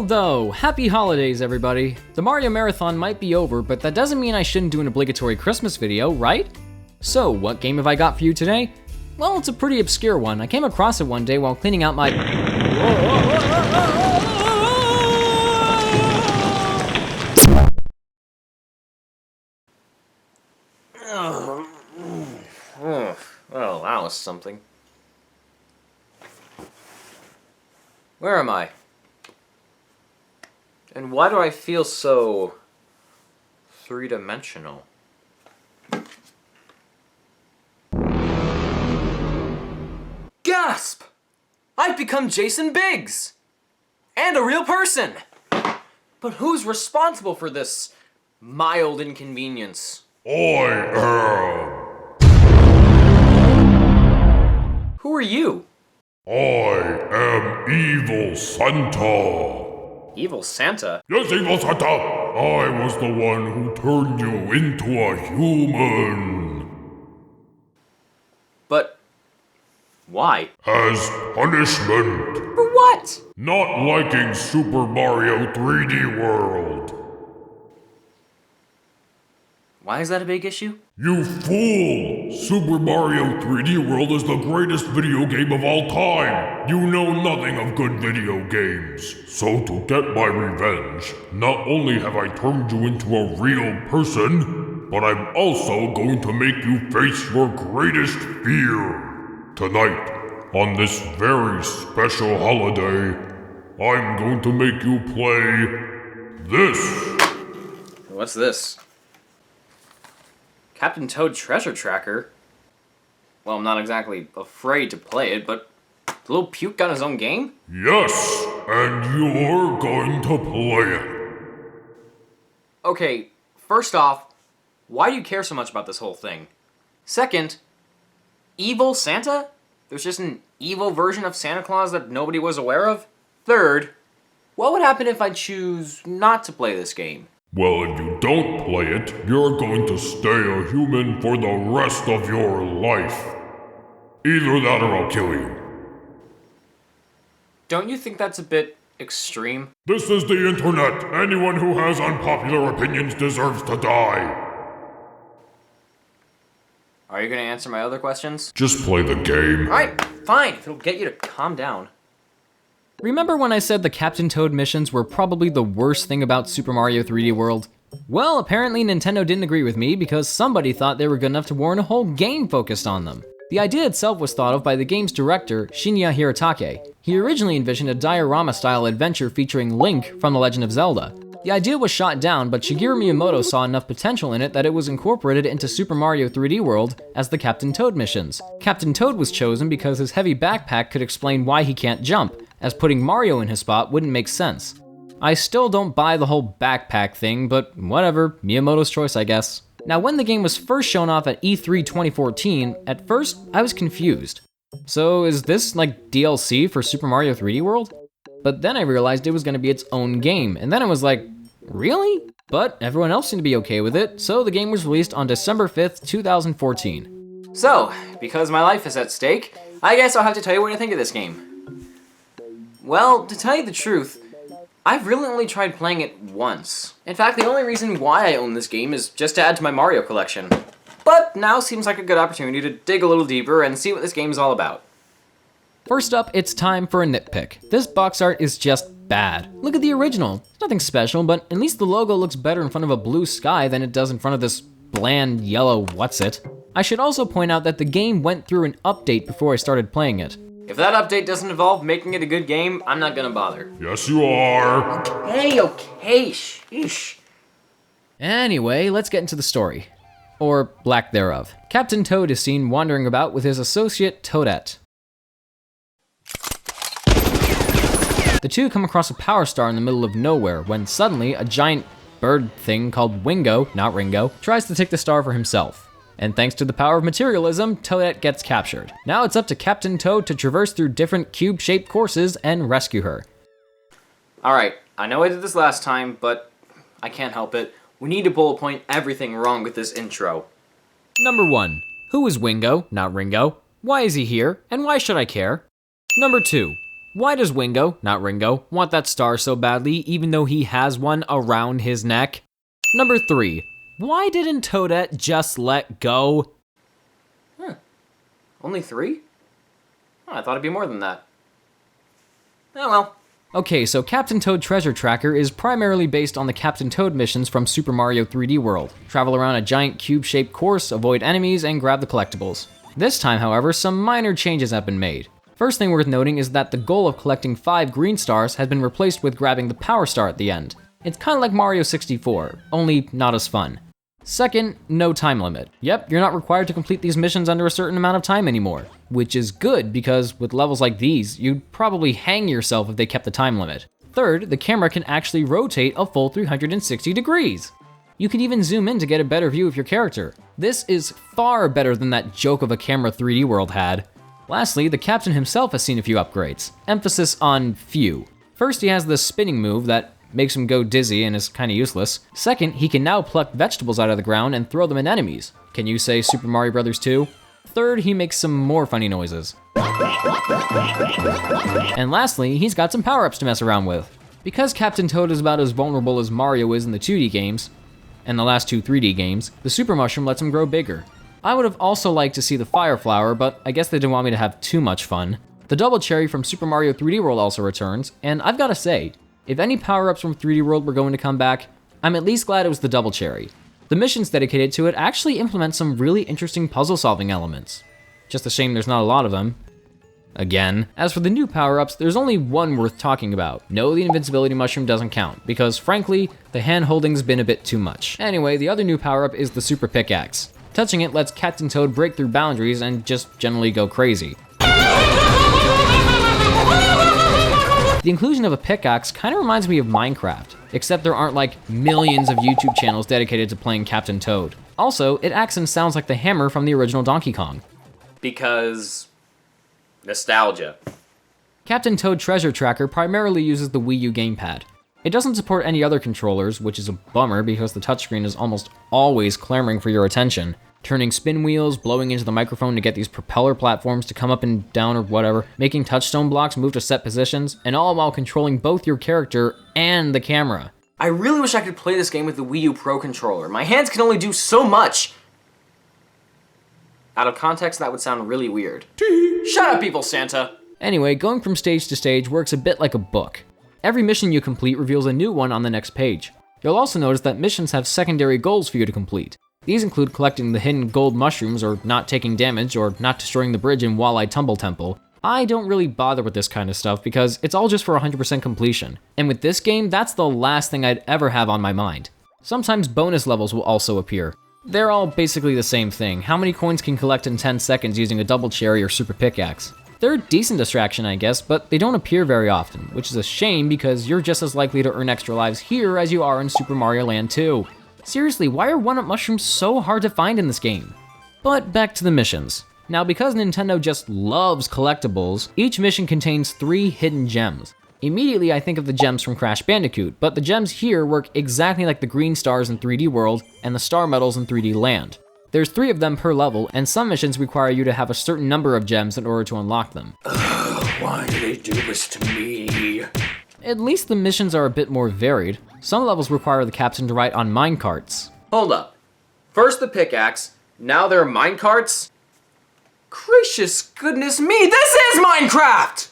Ronaldo! Happy holidays, everybody! The Mario Marathon might be over, but that doesn't mean I shouldn't do an obligatory Christmas video, right? So, what game have I got for you today? Well, it's a pretty obscure one. I came across it one day while cleaning out my... Well, that was something. Where am I? And why do I feel so... three-dimensional? Gasp! I've become Jason Biggs! And a real person! But who's responsible for this mild inconvenience? I am. Who are you? I am Evil Santa. Evil Santa? Yes, Evil Santa! I was the one who turned you into a human. But... why? As punishment. For what? Not liking Super Mario 3D World. Why is that a big issue? You fool! Super Mario 3D World is the greatest video game of all time! You know nothing of good video games. So to get my revenge, not only have I turned you into a real person, but I'm also going to make you face your greatest fear. Tonight, on this very special holiday, I'm going to make you play this. What's this? Captain Toad Treasure Tracker? Well, I'm not exactly afraid to play it, but the little puke got his own game? Yes, and you're going to play it. Okay, first off, why do you care so much about this whole thing? Second, evil Santa? There's just an evil version of Santa Claus that nobody was aware of? Third, what would happen if I choose not to play this game? Well, if you don't play it, you're going to stay a human for the rest of your life. Either that or I'll kill you. Don't you think that's a bit extreme? This is the internet. Anyone who has unpopular opinions deserves to die. Are you gonna answer my other questions? Just play the game. Alright, fine, if it'll get you to calm down. Remember when I said the Captain Toad missions were probably the worst thing about Super Mario 3D World? Well, apparently Nintendo didn't agree with me because somebody thought they were good enough to warrant a whole game focused on them. The idea itself was thought of by the game's director, Shinya Hiratake. He originally envisioned a diorama-style adventure featuring Link from The Legend of Zelda. The idea was shot down, but Shigeru Miyamoto saw enough potential in it that it was incorporated into Super Mario 3D World as the Captain Toad missions. Captain Toad was chosen because his heavy backpack could explain why he can't jump, as putting Mario in his spot wouldn't make sense. I still don't buy the whole backpack thing, but whatever, Miyamoto's choice, I guess. Now, when the game was first shown off at E3 2014, at first, I was confused. So is this like DLC for Super Mario 3D World? But then I realized it was gonna be its own game, and then I was like, really? But everyone else seemed to be okay with it, so the game was released on December 5th, 2014. So, because my life is at stake, I guess I'll have to tell you what I think of this game. Well, to tell you the truth, I've really only tried playing it once. In fact, the only reason why I own this game is just to add to my Mario collection. But now seems like a good opportunity to dig a little deeper and see what this game is all about. First up, it's time for a nitpick. This box art is just bad. Look at the original. It's nothing special, but at least the logo looks better in front of a blue sky than it does in front of this bland yellow what's-it. I should also point out that the game went through an update before I started playing it. If that update doesn't involve making it a good game, I'm not gonna bother. Yes, you are. Okay, sheesh. Anyway, let's get into the story. Or lack thereof. Captain Toad is seen wandering about with his associate Toadette. The two come across a power star in the middle of nowhere when suddenly a giant bird thing called Wingo, not Ringo, tries to take the star for himself. And thanks to the power of materialism, Toadette gets captured. Now it's up to Captain Toad to traverse through different cube-shaped courses and rescue her. Alright, I know I did this last time, but I can't help it. We need to bullet point everything wrong with this intro. Number 1. Who is Wingo, not Ringo? Why is he here, and why should I care? Number 2. Why does Wingo, not Ringo, want that star so badly even though he has one around his neck? Number 3. Why didn't Toadette just let go? Only 3? Oh, I thought it'd be more than that. Oh well. Okay, so Captain Toad Treasure Tracker is primarily based on the Captain Toad missions from Super Mario 3D World. Travel around a giant cube-shaped course, avoid enemies, and grab the collectibles. This time, however, some minor changes have been made. First thing worth noting is that the goal of collecting 5 green stars has been replaced with grabbing the Power Star at the end. It's kinda like Mario 64, only not as fun. Second, no time limit. Yep, you're not required to complete these missions under a certain amount of time anymore. Which is good, because with levels like these, you'd probably hang yourself if they kept the time limit. Third, the camera can actually rotate a full 360 degrees. You can even zoom in to get a better view of your character. This is far better than that joke of a camera 3D World had. Lastly, the captain himself has seen a few upgrades. Emphasis on few. First, he has the spinning move that makes him go dizzy and is kinda useless. Second, he can now pluck vegetables out of the ground and throw them at enemies. Can you say Super Mario Bros. 2? Third, he makes some more funny noises. And lastly, he's got some power-ups to mess around with. Because Captain Toad is about as vulnerable as Mario is in the 2D games, and the last 2 3D games, the Super Mushroom lets him grow bigger. I would have also liked to see the Fire Flower, but I guess they didn't want me to have too much fun. The Double Cherry from Super Mario 3D World also returns, and I've gotta say, if any power-ups from 3D World were going to come back, I'm at least glad it was the Double Cherry. The missions dedicated to it actually implement some really interesting puzzle-solving elements. Just a shame there's not a lot of them. Again. As for the new power-ups, there's only one worth talking about. No, the Invincibility Mushroom doesn't count, because frankly, the hand-holding's been a bit too much. Anyway, the other new power-up is the Super Pickaxe. Touching it lets Captain Toad break through boundaries and just generally go crazy. The inclusion of a pickaxe kinda reminds me of Minecraft, except there aren't like millions of YouTube channels dedicated to playing Captain Toad. Also, it acts and sounds like the hammer from the original Donkey Kong. Because nostalgia. Captain Toad Treasure Tracker primarily uses the Wii U gamepad. It doesn't support any other controllers, which is a bummer because the touchscreen is almost always clamoring for your attention. Turning spin wheels, blowing into the microphone to get these propeller platforms to come up and down or whatever, making touchstone blocks move to set positions, and all while controlling both your character and the camera. I really wish I could play this game with the Wii U Pro controller. My hands can only do so much. Out of context, that would sound really weird. Shut up, Evil Santa! Anyway, going from stage to stage works a bit like a book. Every mission you complete reveals a new one on the next page. You'll also notice that missions have secondary goals for you to complete. These include collecting the hidden gold mushrooms, or not taking damage, or not destroying the bridge in Walleye Tumble Temple. I don't really bother with this kind of stuff because it's all just for 100% completion. And with this game, that's the last thing I'd ever have on my mind. Sometimes bonus levels will also appear. They're all basically the same thing. How many coins can collect in 10 seconds using a double cherry or super pickaxe? They're a decent distraction, I guess, but they don't appear very often, which is a shame because you're just as likely to earn extra lives here as you are in Super Mario Land 2. Seriously, why are 1-up mushrooms so hard to find in this game? But back to the missions. Now, because Nintendo just loves collectibles, each mission contains 3 hidden gems. Immediately, I think of the gems from Crash Bandicoot, but the gems here work exactly like the green stars in 3D World and the star medals in 3D Land. There's 3 of them per level, and some missions require you to have a certain number of gems in order to unlock them. Why do they do this to me? At least the missions are a bit more varied. Some levels require the captain to ride on minecarts. Hold up. First the pickaxe, now there are minecarts? Gracious goodness me, this is Minecraft!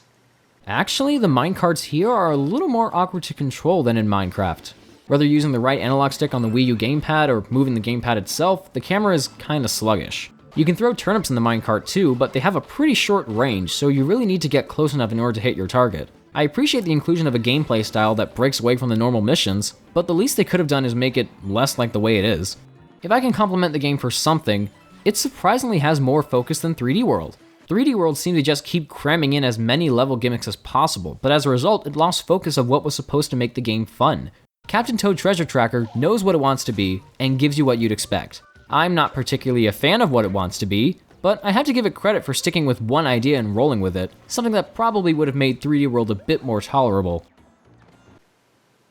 Actually, the minecarts here are a little more awkward to control than in Minecraft. Whether using the right analog stick on the Wii U gamepad or moving the gamepad itself, the camera is kinda sluggish. You can throw turnips in the minecart too, but they have a pretty short range, so you really need to get close enough in order to hit your target. I appreciate the inclusion of a gameplay style that breaks away from the normal missions, but the least they could have done is make it less like the way it is. If I can compliment the game for something, it surprisingly has more focus than 3D World. 3D World seemed to just keep cramming in as many level gimmicks as possible, but as a result, it lost focus of what was supposed to make the game fun. Captain Toad Treasure Tracker knows what it wants to be, and gives you what you'd expect. I'm not particularly a fan of what it wants to be, but I have to give it credit for sticking with one idea and rolling with it, something that probably would have made 3D World a bit more tolerable.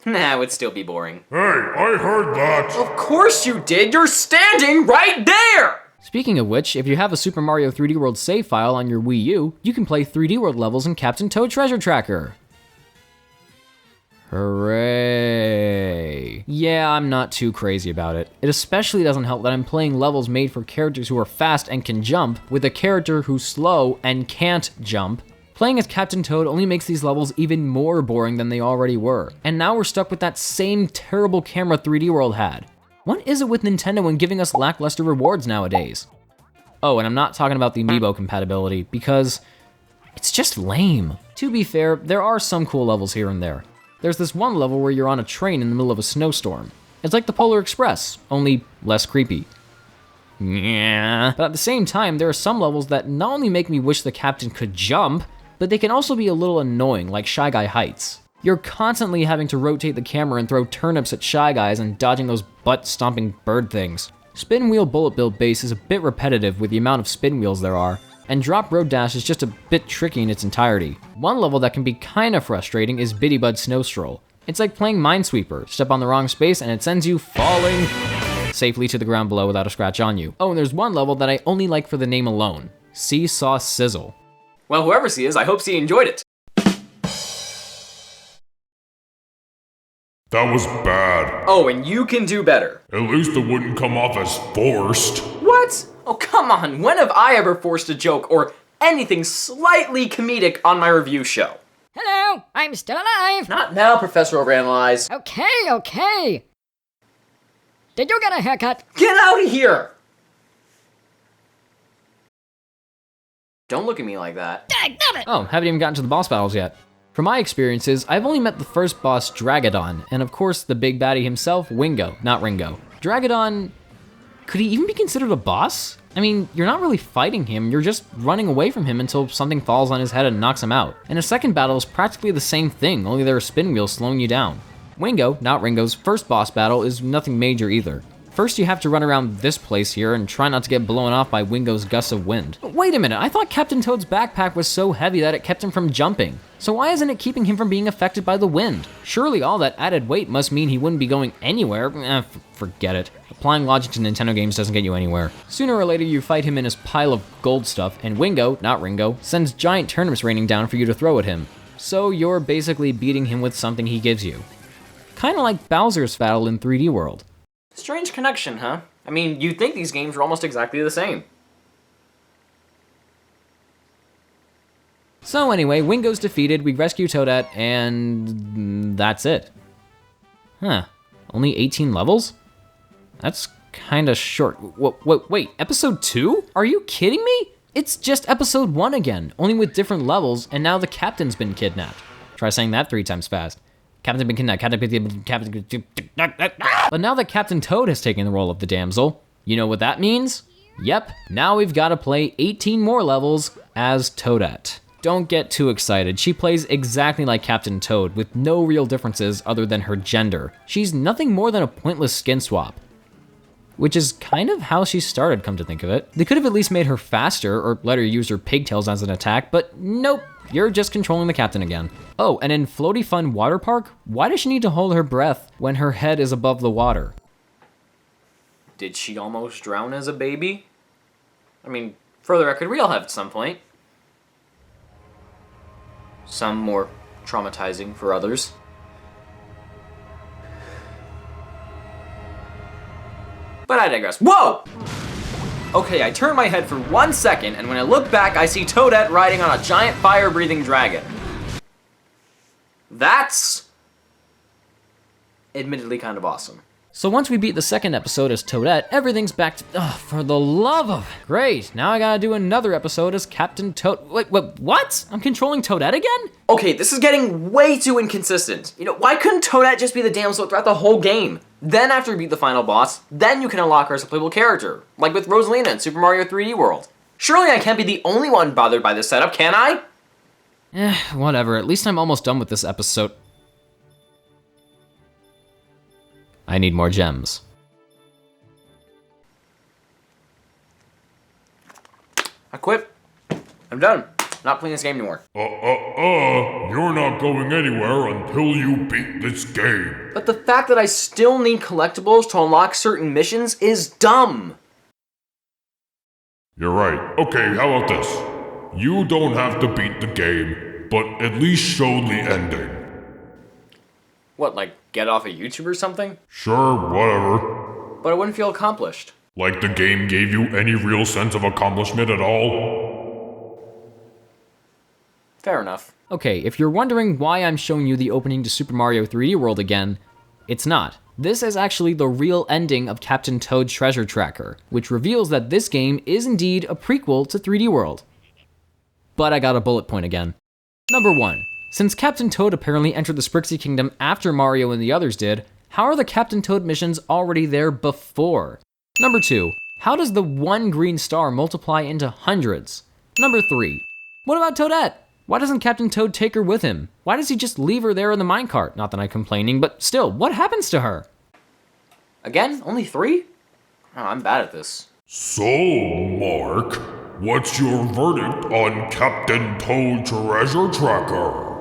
Nah, it would still be boring. Hey, I heard that. Of course you did! You're standing right there! Speaking of which, if you have a Super Mario 3D World save file on your Wii U, you can play 3D World levels in Captain Toad Treasure Tracker. Hooray. Yeah, I'm not too crazy about it. It especially doesn't help that I'm playing levels made for characters who are fast and can jump, with a character who's slow and can't jump. Playing as Captain Toad only makes these levels even more boring than they already were, and now we're stuck with that same terrible camera 3D World had. What is it with Nintendo and giving us lackluster rewards nowadays? Oh, and I'm not talking about the amiibo compatibility, because it's just lame. To be fair, there are some cool levels here and there. There's this one level where you're on a train in the middle of a snowstorm. It's like the Polar Express, only less creepy. Yeah. But at the same time, there are some levels that not only make me wish the captain could jump, but they can also be a little annoying, like Shy Guy Heights. You're constantly having to rotate the camera and throw turnips at Shy Guys and dodging those butt-stomping bird things. Spin Wheel Bullet Bill Base is a bit repetitive with the amount of spin wheels there are, and Drop Road Dash is just a bit tricky in its entirety. One level that can be kinda frustrating is Bitty Bud Snow Stroll. It's like playing Minesweeper. Step on the wrong space and it sends you falling safely to the ground below without a scratch on you. Oh, and there's one level that I only like for the name alone. Seesaw Sizzle. Well, whoever she is, I hope she enjoyed it. That was bad. Oh, and you can do better. At least it wouldn't come off as forced. What? Oh, come on. When have I ever forced a joke or anything slightly comedic on my review show? Hello, I'm still alive. Not now, Professor Overanalyze. Okay. Did you get a haircut? Get out of here! Don't look at me like that. Daggnabbit! Oh, haven't even gotten to the boss battles yet. From my experiences, I've only met the first boss, Dragodon, and of course the big baddie himself, Wingo, not Ringo. Dragodon, could he even be considered a boss? I mean, you're not really fighting him, you're just running away from him until something falls on his head and knocks him out. And a second battle is practically the same thing, only there are spin wheels slowing you down. Wingo, not Ringo's, first boss battle is nothing major either. First you have to run around this place here and try not to get blown off by Wingo's gusts of wind. But wait a minute, I thought Captain Toad's backpack was so heavy that it kept him from jumping. So why isn't it keeping him from being affected by the wind? Surely all that added weight must mean he wouldn't be going anywhere. Forget it. Applying logic to Nintendo games doesn't get you anywhere. Sooner or later you fight him in his pile of gold stuff, and Wingo, not Ringo, sends giant turnips raining down for you to throw at him. So you're basically beating him with something he gives you. Kinda like Bowser's battle in 3D World. Strange connection, huh? I mean, you'd think these games were almost exactly the same. So anyway, Wingo's defeated, we rescue Toadette, and that's it. Huh, only 18 levels? That's kinda short. Wait, episode 2? Are you kidding me? It's just episode 1 again, only with different levels, and now the captain's been kidnapped. Try saying that 3 times fast. Captain been kidnapped, But now that Captain Toad has taken the role of the damsel, you know what that means? Yep, now we've gotta play 18 more levels as Toadette. Don't get too excited, she plays exactly like Captain Toad with no real differences other than her gender. She's nothing more than a pointless skin swap. Which is kind of how she started, come to think of it. They could have at least made her faster or let her use her pigtails as an attack, but nope, you're just controlling the captain again. Oh, and in Floaty Fun Water Park, why does she need to hold her breath when her head is above the water? Did she almost drown as a baby? I mean, for the record, we all have at some point. Some more traumatizing for others. But I digress. Whoa! Okay, I turn my head for 1 second, and when I look back, I see Toadette riding on a giant fire-breathing dragon. That's admittedly kind of awesome. So once we beat the second episode as Toadette, everything's back to, for the love of, great, now I gotta do another episode as Captain Toad. Wait, what? I'm controlling Toadette again? Okay, this is getting way too inconsistent. You know, why couldn't Toadette just be the damsel throughout the whole game? Then after you beat the final boss, then you can unlock her as a playable character, like with Rosalina in Super Mario 3D World. Surely I can't be the only one bothered by this setup, can I? Whatever, at least I'm almost done with this episode. I need more gems. I quit. I'm done. Not playing this game anymore. You're not going anywhere until you beat this game. But the fact that I still need collectibles to unlock certain missions is dumb. You're right. Okay, how about this? You don't have to beat the game, but at least show the ending. What, like get off of YouTube or something? Sure, whatever. But I wouldn't feel accomplished. Like the game gave you any real sense of accomplishment at all? Fair enough. Okay, if you're wondering why I'm showing you the opening to Super Mario 3D World again, it's not. This is actually the real ending of Captain Toad's Treasure Tracker, which reveals that this game is indeed a prequel to 3D World. But I got a bullet point again. Number 1. Since Captain Toad apparently entered the Sprixie Kingdom after Mario and the others did, how are the Captain Toad missions already there before? Number 2. How does the one green star multiply into hundreds? Number 3. What about Toadette? Why doesn't Captain Toad take her with him? Why does he just leave her there in the minecart? Not that I'm complaining, but still, what happens to her? Again? Only 3? Oh, I'm bad at this. So, Mark, what's your verdict on Captain Toad Treasure Tracker?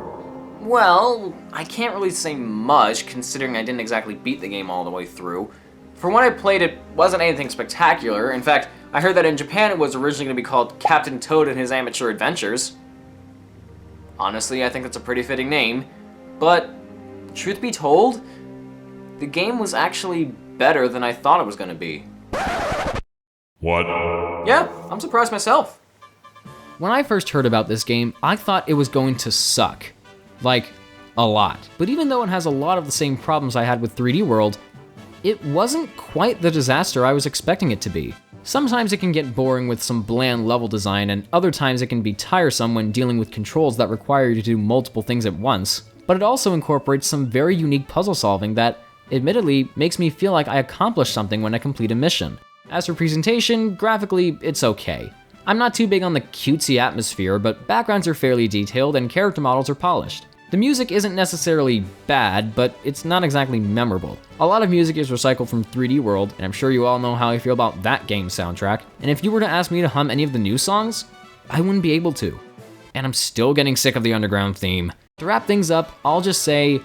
Well, I can't really say much, considering I didn't exactly beat the game all the way through. From what I played, it wasn't anything spectacular. In fact, I heard that in Japan it was originally going to be called Captain Toad and His Amateur Adventures. Honestly, I think that's a pretty fitting name. But, truth be told, the game was actually better than I thought it was going to be. What? Yeah, I'm surprised myself. When I first heard about this game, I thought it was going to suck. Like, a lot. But even though it has a lot of the same problems I had with 3D World, it wasn't quite the disaster I was expecting it to be. Sometimes it can get boring with some bland level design, and other times it can be tiresome when dealing with controls that require you to do multiple things at once. But it also incorporates some very unique puzzle solving that, admittedly, makes me feel like I accomplished something when I complete a mission. As for presentation, graphically, it's okay. I'm not too big on the cutesy atmosphere, but backgrounds are fairly detailed and character models are polished. The music isn't necessarily bad, but it's not exactly memorable. A lot of music is recycled from 3D World, and I'm sure you all know how I feel about that game's soundtrack, and if you were to ask me to hum any of the new songs, I wouldn't be able to. And I'm still getting sick of the underground theme. To wrap things up, I'll just say,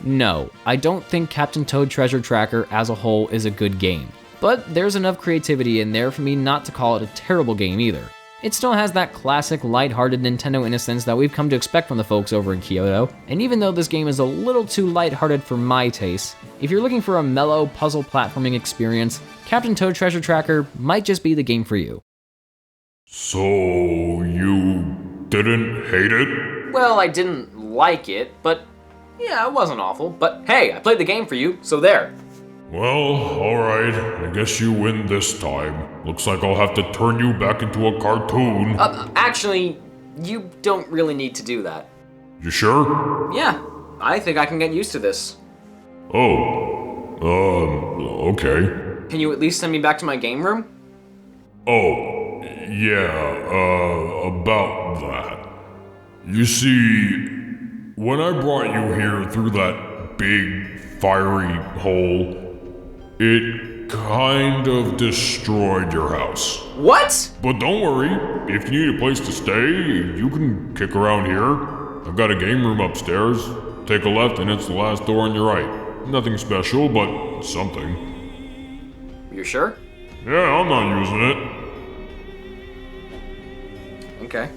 no, I don't think Captain Toad Treasure Tracker as a whole is a good game. But there's enough creativity in there for me not to call it a terrible game either. It still has that classic lighthearted Nintendo innocence that we've come to expect from the folks over in Kyoto, and even though this game is a little too lighthearted for my taste, if you're looking for a mellow puzzle platforming experience, Captain Toad Treasure Tracker might just be the game for you. So, you didn't hate it? Well, I didn't like it, but yeah, it wasn't awful. But hey, I played the game for you, so there. Well, alright, I guess you win this time. Looks like I'll have to turn you back into a cartoon. Actually, you don't really need to do that. You sure? Yeah, I think I can get used to this. Oh, okay. Can you at least send me back to my game room? Oh, yeah, about that. You see, when I brought you here through that big, fiery hole, it kind of destroyed your house. What? But don't worry, if you need a place to stay, you can kick around here. I've got a game room upstairs. Take a left and it's the last door on your right. Nothing special, but something. You're sure? Yeah, I'm not using it. Okay.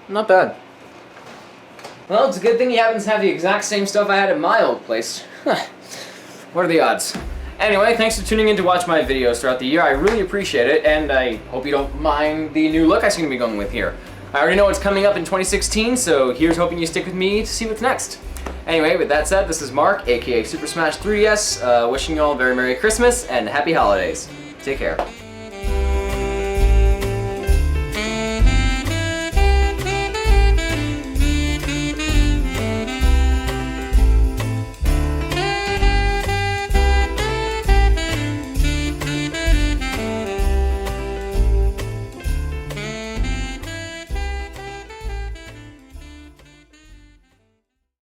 Not bad. Well, it's a good thing you happen to have the exact same stuff I had at my old place. What are the odds? Anyway, thanks for tuning in to watch my videos throughout the year. I really appreciate it, and I hope you don't mind the new look I'm going to be going with here. I already know what's coming up in 2016, so here's hoping you stick with me to see what's next. Anyway, with that said, this is Mark, aka Super Smash 3DS, wishing you all a very Merry Christmas and Happy Holidays. Take care.